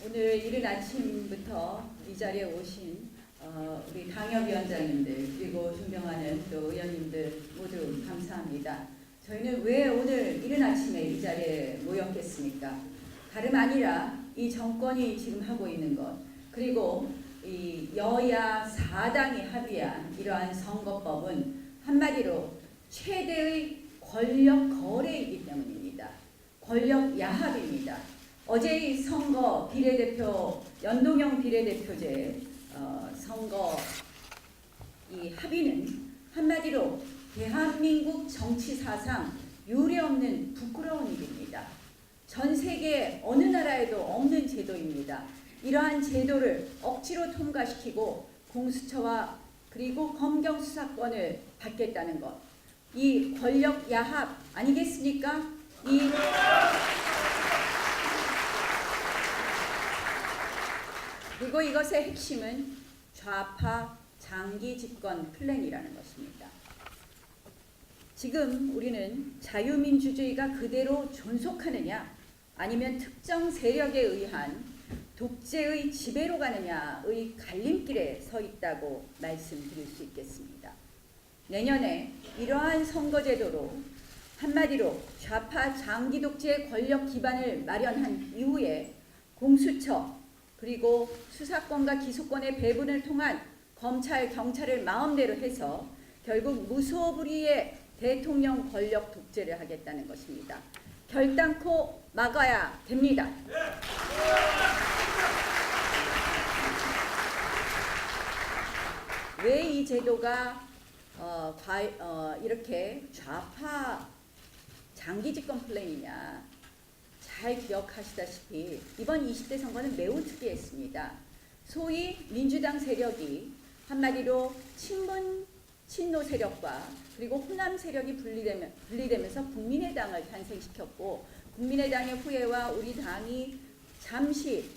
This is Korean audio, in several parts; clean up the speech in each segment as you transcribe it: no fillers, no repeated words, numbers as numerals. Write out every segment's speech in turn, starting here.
오늘 이른 아침부터 이 자리에 오신 우리 당협위원장님들 그리고 존경하는 또 의원님들 모두 감사합니다. 저희는 왜 오늘 이른 아침에 이 자리에 모였겠습니까? 다름 아니라 이 정권이 지금 하고 있는 것 그리고 이 여야 4당이 합의한 이러한 선거법은 한마디로 최대의 권력 거래이기 때문입니다. 권력 야합입니다. 어제의 선거 비례대표 연동형 비례대표제 선거 이 합의는 한마디로 대한민국 정치 사상 유례없는 부끄러운 일입니다. 전 세계 어느 나라에도 없는 제도입니다. 이러한 제도를 억지로 통과시키고 공수처와 그리고 검경 수사권을 받겠다는 것, 이 권력 야합 아니겠습니까? 그리고 이것의 핵심은 좌파 장기 집권 플랜이라는 것입니다. 지금 우리는 자유민주주의가 그대로 존속하느냐 아니면 특정 세력에 의한 독재의 지배로 가느냐의 갈림길에 서 있다고 말씀드릴 수 있겠습니다. 내년에 이러한 선거제도로 한마디로 좌파 장기 독재의 권력 기반을 마련한 이후에 공수처 그리고 수사권과 기소권의 배분을 통한 검찰, 경찰을 마음대로 해서 결국 무소불위의 대통령 권력 독재를 하겠다는 것입니다. 결단코 막아야 됩니다. 왜 이 제도가 이렇게 좌파 장기 집권 플랜이냐? 잘 기억하시다시피 이번 20대 선거는 매우 특이했습니다. 소위 민주당 세력이 한마디로 친문 친노 세력과 그리고 호남 세력이 분리되면서 국민의당을 탄생시켰고 국민의당의 후예와 우리 당이 잠시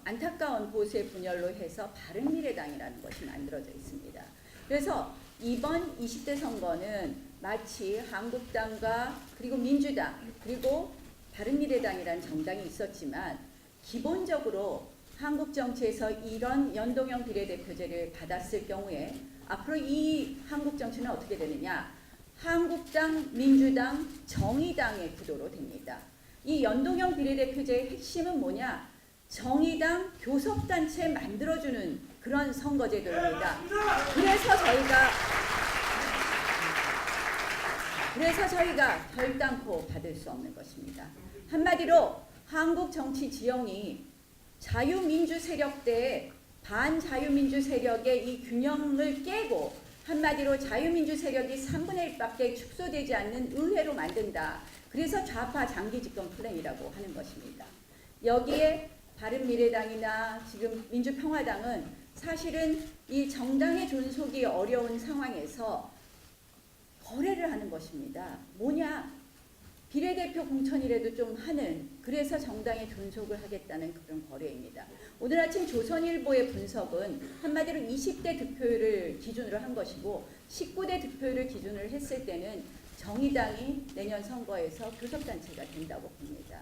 안타까운 보수의 분열로 해서 바른미래당이라는 것이 만들어져 있습니다. 그래서 이번 20대 선거는 마치 한국당과 그리고 민주당 그리고 바른미래당이라는 정당이 있었지만 기본적으로 한국 정치에서 이런 연동형 비례대표제를 받았을 경우에 앞으로 이 한국 정치는 어떻게 되느냐? 한국당, 민주당, 정의당의 구도로 됩니다. 이 연동형 비례대표제의 핵심은 뭐냐? 정의당 교섭단체 만들어주는 그런 선거제도입니다. 그래서 저희가 결단코 받을 수 없는 것입니다. 한마디로 한국 정치 지형이 자유민주 세력 대 반자유민주 세력의 이 균형을 깨고 한마디로 자유민주 세력이 3분의 1밖에 축소되지 않는 의회로 만든다. 그래서 좌파 장기 집권 플랜이라고 하는 것입니다. 여기에 바른미래당이나 지금 민주평화당은 사실은 이 정당의 존속이 어려운 상황에서 거래를 하는 것입니다. 뭐냐? 비례대표 공천이라도 좀 하는 그래서 정당의 존속을 하겠다는 그런 거래입니다. 오늘 아침 조선일보의 분석은 한마디로 20대 득표율을 기준으로 한 것이고 19대 득표율을 기준으로 했을 때는 정의당이 내년 선거에서 교섭단체가 된다고 봅니다.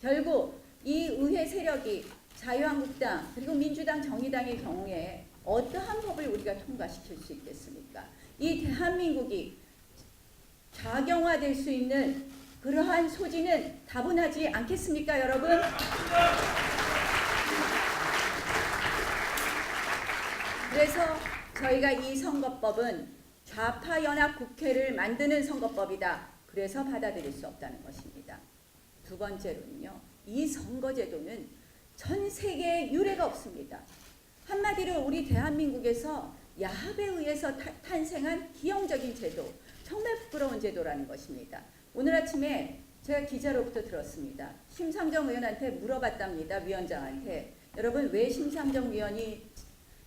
결국 이 의회 세력이 자유한국당 그리고 민주당 정의당의 경우에 어떠한 법을 우리가 통과시킬 수 있겠습니까? 이 대한민국이 좌경화될 수 있는 그러한 소지는 다분하지 않겠습니까, 여러분? 그래서 저희가 이 선거법은 좌파 연합 국회를 만드는 선거법이다. 그래서 받아들일 수 없다는 것입니다. 두 번째로는요. 이 선거제도는 전 세계에 유례가 없습니다. 한마디로 우리 대한민국에서 야합에 의해서 탄생한 기형적인 제도, 정말 부끄러운 제도라는 것입니다. 오늘 아침에 제가 기자로부터 들었습니다. 심상정 의원한테 물어봤답니다. 위원장한테. 여러분 왜 심상정 위원이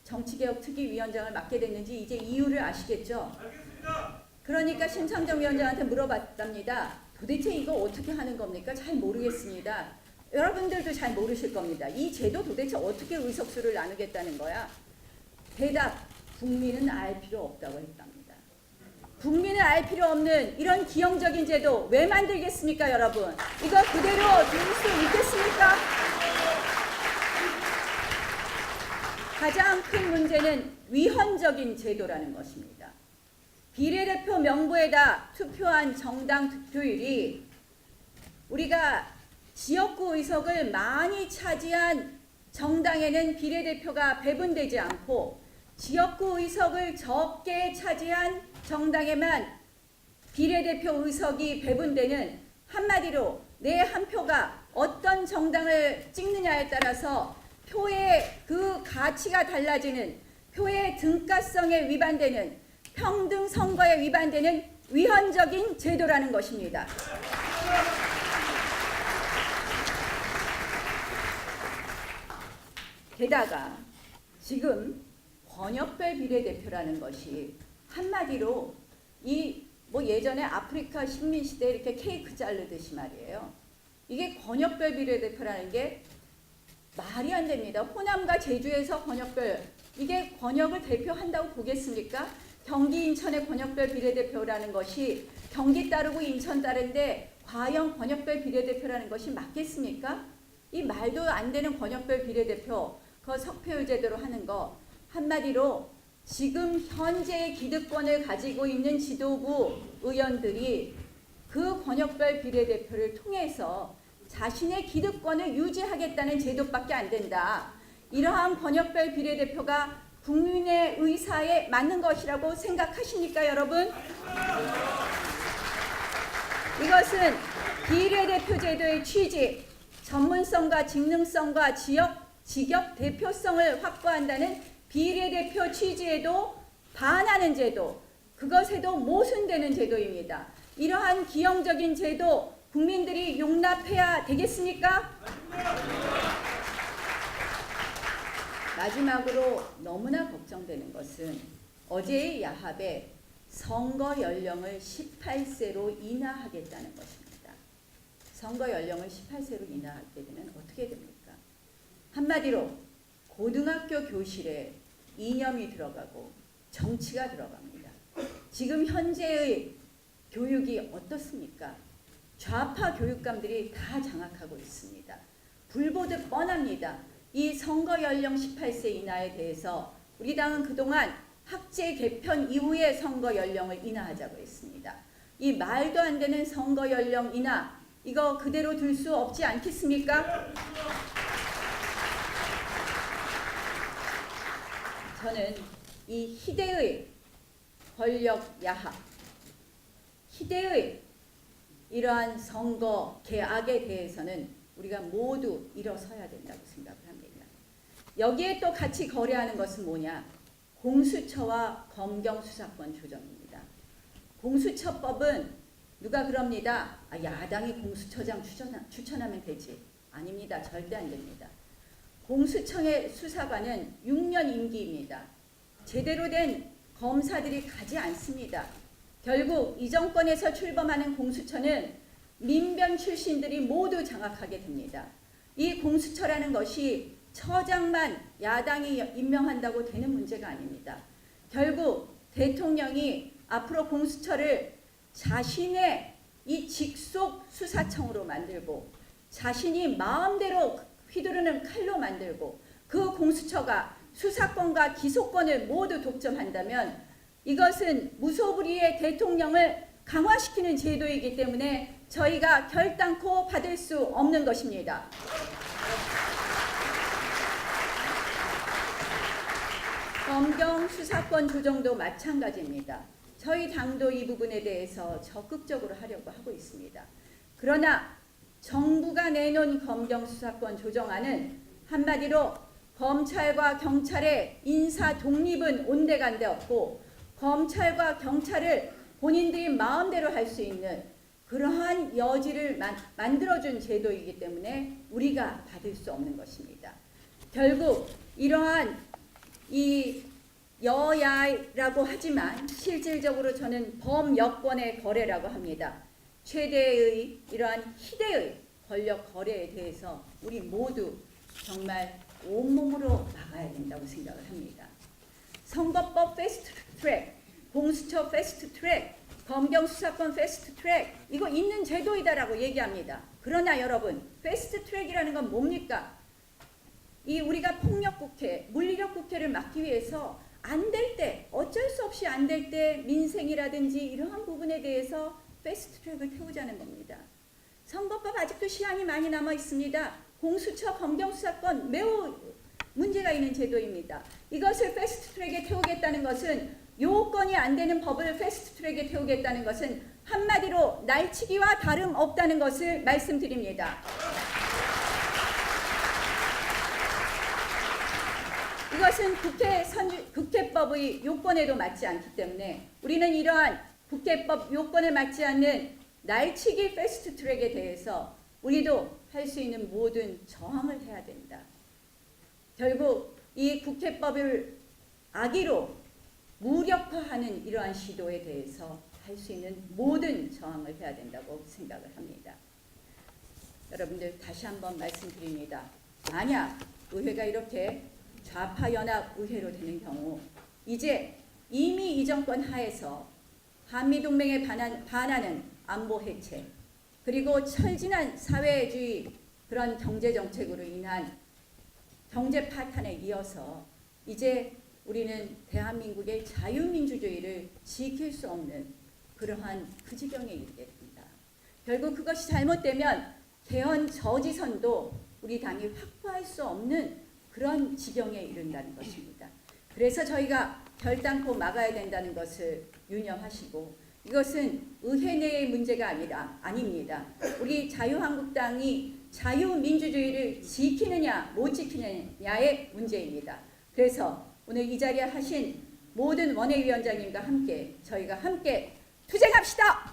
정치개혁 특위위원장을 맡게 됐는지 이제 이유를 아시겠죠? 알겠습니다. 그러니까 심상정 위원장한테 물어봤답니다. 도대체 이거 어떻게 하는 겁니까? 잘 모르겠습니다. 여러분들도 잘 모르실 겁니다. 이 제도 도대체 어떻게 의석수를 나누겠다는 거야? 대답, 국민은 알 필요 없다고 했답니다. 국민을 알 필요 없는 이런 기형적인 제도 왜 만들겠습니까, 여러분? 이거 그대로 둘 수 있겠습니까? 큰 문제는 위헌적인 제도라는 것입니다. 비례대표 명부에다 투표한 정당 득표율이 우리가 지역구 의석을 많이 차지한 정당에는 비례대표가 배분되지 않고 지역구 의석을 적게 차지한 정당에만 비례대표 의석이 배분되는, 한마디로 내 한 표가 어떤 정당을 찍느냐에 따라서 표의 그 가치가 달라지는, 표의 등가성에 위반되는, 평등 선거에 위반되는 위헌적인 제도라는 것입니다. 게다가 지금 권역별 비례대표라는 것이 한마디로 예전에 아프리카 식민시대 이렇게 케이크 자르듯이 말이에요. 이게 권역별 비례대표라는 게 말이 안 됩니다. 호남과 제주에서 권역별, 이게 권역을 대표한다고 보겠습니까? 경기 인천의 권역별 비례대표라는 것이 경기 따르고 인천 따른데 과연 권역별 비례대표라는 것이 맞겠습니까? 이 말도 안 되는 권역별 비례대표, 그 석표율 제대로 하는 거, 한마디로 지금 현재의 기득권을 가지고 있는 지도부 의원들이 그 권역별 비례대표를 통해서 자신의 기득권을 유지하겠다는 제도밖에 안 된다. 이러한 권역별 비례대표가 국민의 의사에 맞는 것이라고 생각하십니까, 여러분? 이것은 비례대표 제도의 취지, 전문성과 직능성과 직역 대표성을 확보한다는 비례대표 취지에도 반하는 제도, 그것에도 모순되는 제도입니다. 이러한 기형적인 제도 국민들이 용납해야 되겠습니까? 마지막으로 너무나 걱정되는 것은 어제의 야합에 선거 연령을 18세로 인하하겠다는 것입니다. 선거 연령을 18세로 인하하게 되면 어떻게 됩니까? 한마디로 고등학교 교실에 이념이 들어가고 정치가 들어갑니다. 지금 현재의 교육이 어떻습니까? 좌파 교육감들이 다 장악하고 있습니다. 불보듯 뻔합니다. 이 선거 연령 18세 이하에 대해서 우리 당은 그동안 학제 개편 이후에 선거 연령을 인하하자고 했습니다. 이 말도 안 되는 선거 연령 인하, 이거 그대로 둘 수 없지 않겠습니까? 저는 이 희대의 권력 야합, 희대의 이러한 선거 개악에 대해서는 우리가 모두 일어서야 된다고 생각을 합니다. 여기에 또 같이 거래하는 것은 뭐냐? 공수처와 검경수사권 조정입니다. 공수처법은 누가 그럽니다. 야당이 공수처장 추천하면 되지. 아닙니다. 절대 안 됩니다. 공수처의 수사관은 6년 임기입니다. 제대로 된 검사들이 가지 않습니다. 결국 이 정권에서 출범하는 공수처는 민변 출신들이 모두 장악하게 됩니다. 이 공수처라는 것이 처장만 야당이 임명한다고 되는 문제가 아닙니다. 결국 대통령이 앞으로 공수처를 자신의 이 직속 수사청으로 만들고 자신이 마음대로 휘두르는 칼로 만들고 그 공수처가 수사권과 기소권을 모두 독점한다면 이것은 무소불위의 대통령을 강화시키는 제도이기 때문에 저희가 결단코 받을 수 없는 것입니다. 검경 수사권 조정도 마찬가지입니다. 저희 당도 이 부분에 대해서 적극적으로 하려고 하고 있습니다. 그러나 정부가 내놓은 검경 수사권 조정안은 한마디로 검찰과 경찰의 인사 독립은 온데간데 없고 검찰과 경찰을 본인들이 마음대로 할 수 있는 그러한 여지를 만들어준 제도이기 때문에 우리가 받을 수 없는 것입니다. 결국 이러한 이 여야라고 하지만 실질적으로 저는 범여권의 거래라고 합니다. 최대의 이러한 희대의 권력 거래에 대해서 우리 모두 정말 온몸으로 막아야 된다고 생각을 합니다. 선거법 패스트 트랙, 공수처 패스트 트랙, 검경 수사권 패스트 트랙, 이거 있는 제도이다라고 얘기합니다. 그러나 여러분, 패스트 트랙이라는 건 뭡니까? 이 우리가 폭력국회, 물리력국회를 막기 위해서 안 될 때, 어쩔 수 없이 안 될 때 민생이라든지 이러한 부분에 대해서 패스트트랙을 태우자는 겁니다. 선거법 아직도 시한이 많이 남아 있습니다. 공수처 검경수사권 매우 문제가 있는 제도입니다. 이것을 패스트트랙에 태우겠다는 것은, 요건이 안 되는 법을 패스트트랙에 태우겠다는 것은 한마디로 날치기와 다름없다는 것을 말씀드립니다. 이것은 국회법의 요건에도 맞지 않기 때문에 우리는 이러한 국회법 요건을 맞지 않는 날치기 패스트트랙에 대해서 우리도 할 수 있는 모든 저항을 해야 된다. 결국 이 국회법을 악의로 무력화하는 이러한 시도에 대해서 할 수 있는 모든 저항을 해야 된다고 생각을 합니다. 여러분들 다시 한번 말씀드립니다. 만약 의회가 이렇게 좌파 연합 의회로 되는 경우 이제 이미 이 정권 하에서 한미동맹에 반하는 안보 해체, 그리고 철진한 사회주의 그런 경제정책으로 인한 경제 파탄에 이어서 이제 우리는 대한민국의 자유민주주의를 지킬 수 없는 그러한 그 지경에 이르게 됩니다. 결국 그것이 잘못되면 개헌 저지선도 우리 당이 확보할 수 없는 그런 지경에 이른다는 것입니다. 그래서 저희가 결단코 막아야 된다는 것을 유념하시고, 이것은 의회 내의 문제가 아닙니다. 우리 자유한국당이 자유민주주의를 지키느냐 못 지키느냐의 문제입니다. 그래서 오늘 이 자리에 하신 모든 원외위원장님과 함께 저희가 함께 투쟁합시다.